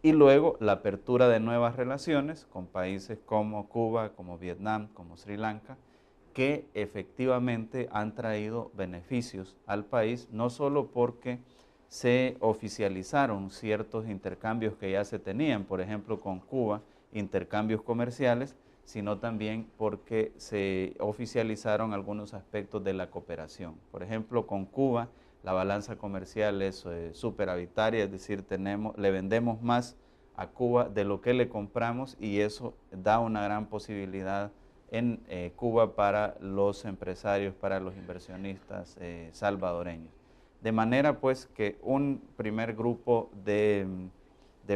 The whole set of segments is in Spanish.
y luego la apertura de nuevas relaciones con países como Cuba, como Vietnam, como Sri Lanka, que efectivamente han traído beneficios al país, no solo porque se oficializaron ciertos intercambios que ya se tenían, por ejemplo con Cuba, intercambios comerciales, sino también porque se oficializaron algunos aspectos de la cooperación. Por ejemplo, con Cuba la balanza comercial es superavitaria, es decir, le vendemos más a Cuba de lo que le compramos y eso da una gran posibilidad en Cuba para los empresarios, para los inversionistas salvadoreños. De manera pues que un primer grupo de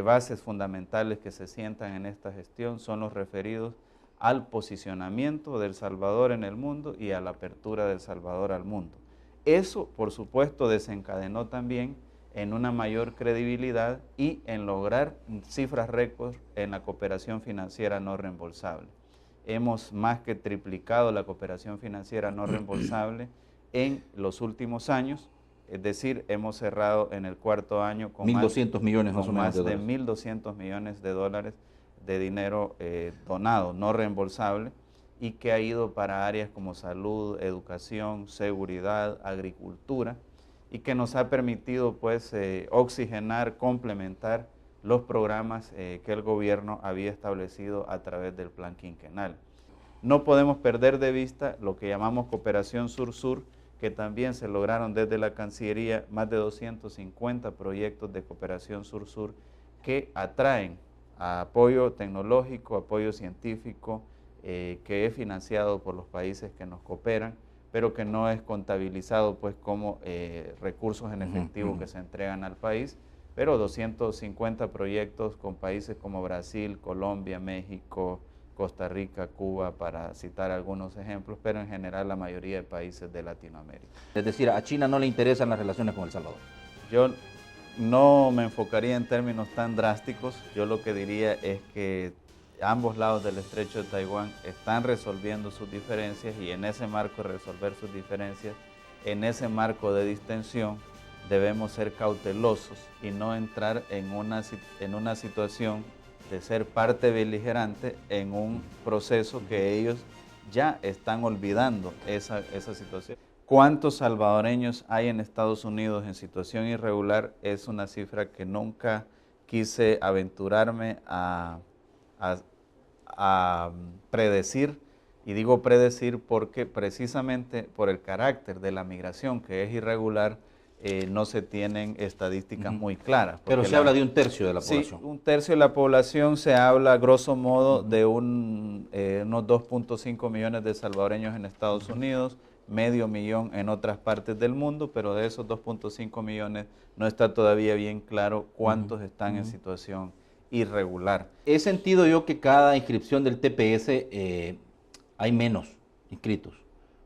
bases fundamentales que se sientan en esta gestión son los referidos al posicionamiento de El Salvador en el mundo y a la apertura de El Salvador al mundo. Eso, por supuesto, desencadenó también en una mayor credibilidad y en lograr cifras récord en la cooperación financiera no reembolsable. Hemos más que triplicado la cooperación financiera no reembolsable en los últimos años, es decir, hemos cerrado en el cuarto año con 1.200 millones más o menos más de 1.200 millones de dólares de dinero donado, no reembolsable, y que ha ido para áreas como salud, educación, seguridad, agricultura, y que nos ha permitido pues oxigenar, complementar los programas que el gobierno había establecido a través del plan quinquenal. No podemos perder de vista lo que llamamos cooperación sur-sur, que también se lograron desde la Cancillería más de 250 proyectos de cooperación sur-sur que atraen a apoyo tecnológico, apoyo científico, que es financiado por los países que nos cooperan, pero que no es contabilizado pues como recursos en efectivo que se entregan al país, pero 250 proyectos con países como Brasil, Colombia, México, Costa Rica, Cuba, para citar algunos ejemplos, pero en general la mayoría de países de Latinoamérica. Es decir, a China no le interesan las relaciones con El Salvador. Yo no me enfocaría en términos tan drásticos, yo lo que diría es que ambos lados del estrecho de Taiwán están resolviendo sus diferencias y en ese marco de resolver sus diferencias, en ese marco de distensión, debemos ser cautelosos y no entrar en una situación de ser parte beligerante en un proceso que ellos ya están olvidando esa situación. ¿Cuántos salvadoreños hay en Estados Unidos en situación irregular? Es una cifra que nunca quise aventurarme a predecir, y digo predecir porque precisamente por el carácter de la migración que es irregular, no se tienen estadísticas muy claras. Pero se habla de un tercio de la población. Sí, un tercio de la población, se habla grosso modo de unos 2.5 millones de salvadoreños en Estados Unidos, medio millón en otras partes del mundo, pero de esos 2.5 millones no está todavía bien claro cuántos están en situación irregular. He sentido yo que cada inscripción del TPS hay menos inscritos.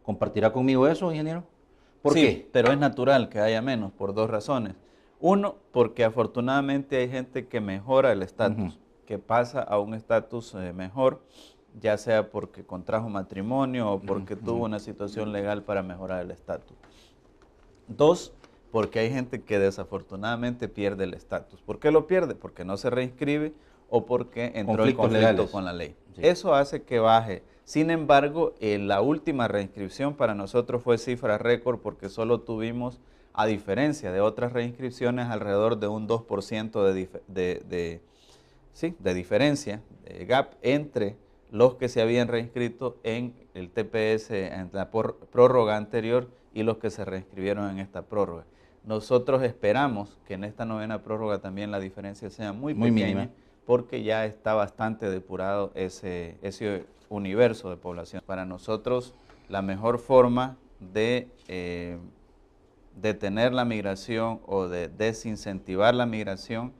¿Compartirá conmigo eso, ingeniero? ¿Por qué? Pero es natural que haya menos por dos razones. Uno, porque afortunadamente hay gente que mejora el estatus, que pasa a un estatus mejor, ya sea porque contrajo matrimonio o porque tuvo una situación legal para mejorar el estatus. Dos, porque hay gente que desafortunadamente pierde el estatus. ¿Por qué lo pierde? Porque no se reinscribe o porque entró en conflicto con la ley. Sí. Eso hace que baje. Sin embargo, la última reinscripción para nosotros fue cifra récord porque solo tuvimos, a diferencia de otras reinscripciones, alrededor de un 2% de diferencia, de gap, entre los que se habían reinscrito en el TPS en la prórroga anterior y los que se reinscribieron en esta prórroga. Nosotros esperamos que en esta novena prórroga también la diferencia sea muy pequeña, mínima, porque ya está bastante depurado ese universo de población. Para nosotros la mejor forma de detener la migración o de desincentivar la migración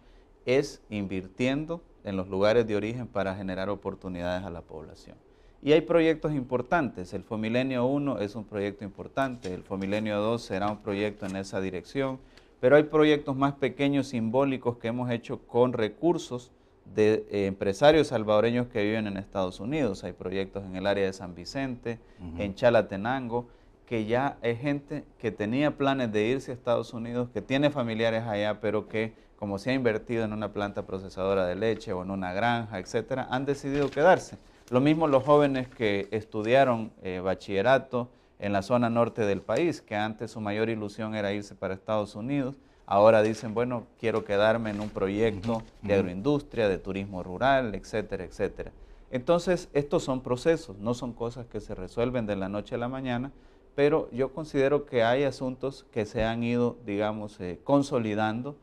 es invirtiendo en los lugares de origen para generar oportunidades a la población. Y hay proyectos importantes. El Fomilenio 1 es un proyecto importante, el Fomilenio 2 será un proyecto en esa dirección, pero hay proyectos más pequeños, simbólicos, que hemos hecho con recursos de empresarios salvadoreños que viven en Estados Unidos. Hay proyectos en el área de San Vicente, en Chalatenango, que ya es gente que tenía planes de irse a Estados Unidos, que tiene familiares allá, pero que como se ha invertido en una planta procesadora de leche o en una granja, etcétera, han decidido quedarse. Lo mismo los jóvenes que estudiaron bachillerato en la zona norte del país, que antes su mayor ilusión era irse para Estados Unidos, ahora dicen, bueno, quiero quedarme en un proyecto de agroindustria, de turismo rural, etcétera, etcétera. Entonces, estos son procesos, no son cosas que se resuelven de la noche a la mañana, pero yo considero que hay asuntos que se han ido, digamos, consolidando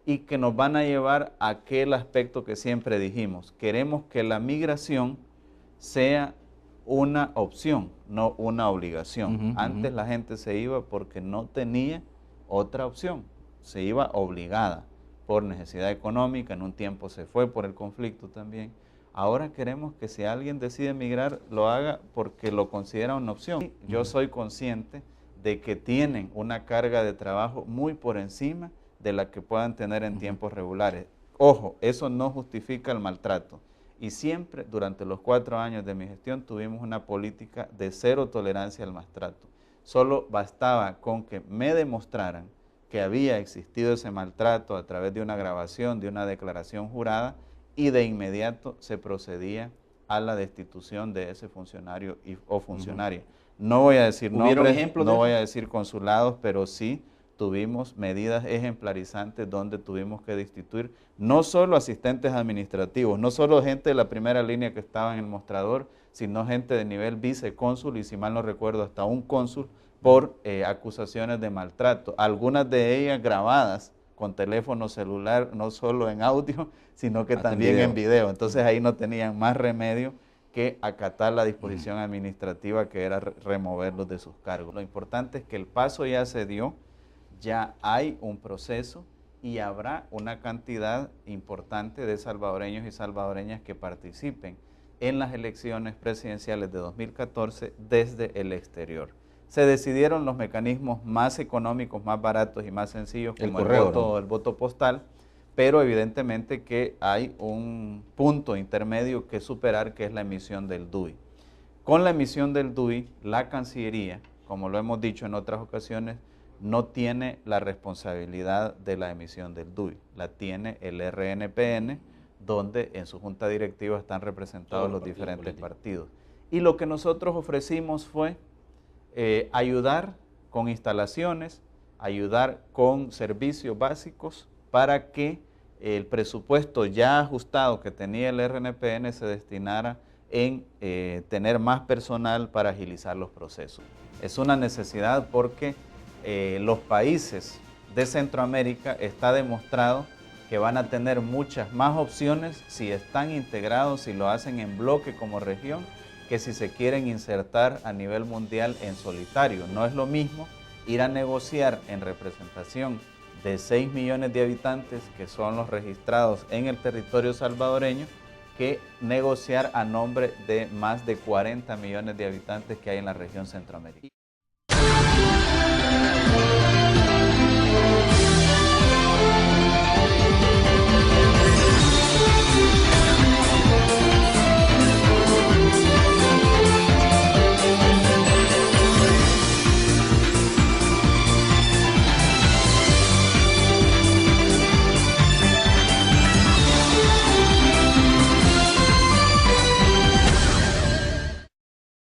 y que nos van a llevar a aquel aspecto que siempre dijimos. Queremos que la migración sea una opción, no una obligación. Antes la gente se iba porque no tenía otra opción, se iba obligada por necesidad económica, en un tiempo se fue por el conflicto también. Ahora queremos que si alguien decide emigrar, lo haga porque lo considera una opción. Yo soy consciente de que tienen una carga de trabajo muy por encima de la que puedan tener en tiempos regulares. Ojo, eso no justifica el maltrato. Y siempre, durante los 4 años de mi gestión, tuvimos una política de cero tolerancia al maltrato. Solo bastaba con que me demostraran que había existido ese maltrato a través de una grabación, de una declaración jurada, y de inmediato se procedía a la destitución de ese funcionario o funcionaria. No voy a decir nombres, no voy a decir consulados, pero sí tuvimos medidas ejemplarizantes donde tuvimos que destituir no solo asistentes administrativos, no solo gente de la primera línea que estaba en el mostrador, sino gente de nivel vicecónsul y, si mal no recuerdo, hasta un cónsul por acusaciones de maltrato, algunas de ellas grabadas con teléfono celular, no solo en audio, sino que también en video. Entonces ahí no tenían más remedio que acatar la disposición administrativa, que era removerlos de sus cargos. Lo importante es que el paso ya se dio, ya hay un proceso y habrá una cantidad importante de salvadoreños y salvadoreñas que participen en las elecciones presidenciales de 2014 desde el exterior. Se decidieron los mecanismos más económicos, más baratos y más sencillos, como el voto postal, pero evidentemente que hay un punto intermedio que superar, que es la emisión del DUI. Con la emisión del DUI, la Cancillería, como lo hemos dicho en otras ocasiones, no tiene la responsabilidad de la emisión del DUI, la tiene el RNPN, donde en su junta directiva están representados los diferentes partidos. Y lo que nosotros ofrecimos fue ayudar con instalaciones, ayudar con servicios básicos para que el presupuesto ya ajustado que tenía el RNPN se destinara en tener más personal para agilizar los procesos. Es una necesidad porque los países de Centroamérica está demostrado que van a tener muchas más opciones si están integrados, si lo hacen en bloque como región, que si se quieren insertar a nivel mundial en solitario. No es lo mismo ir a negociar en representación de 6 millones de habitantes, que son los registrados en el territorio salvadoreño, que negociar a nombre de más de 40 millones de habitantes que hay en la región Centroamérica.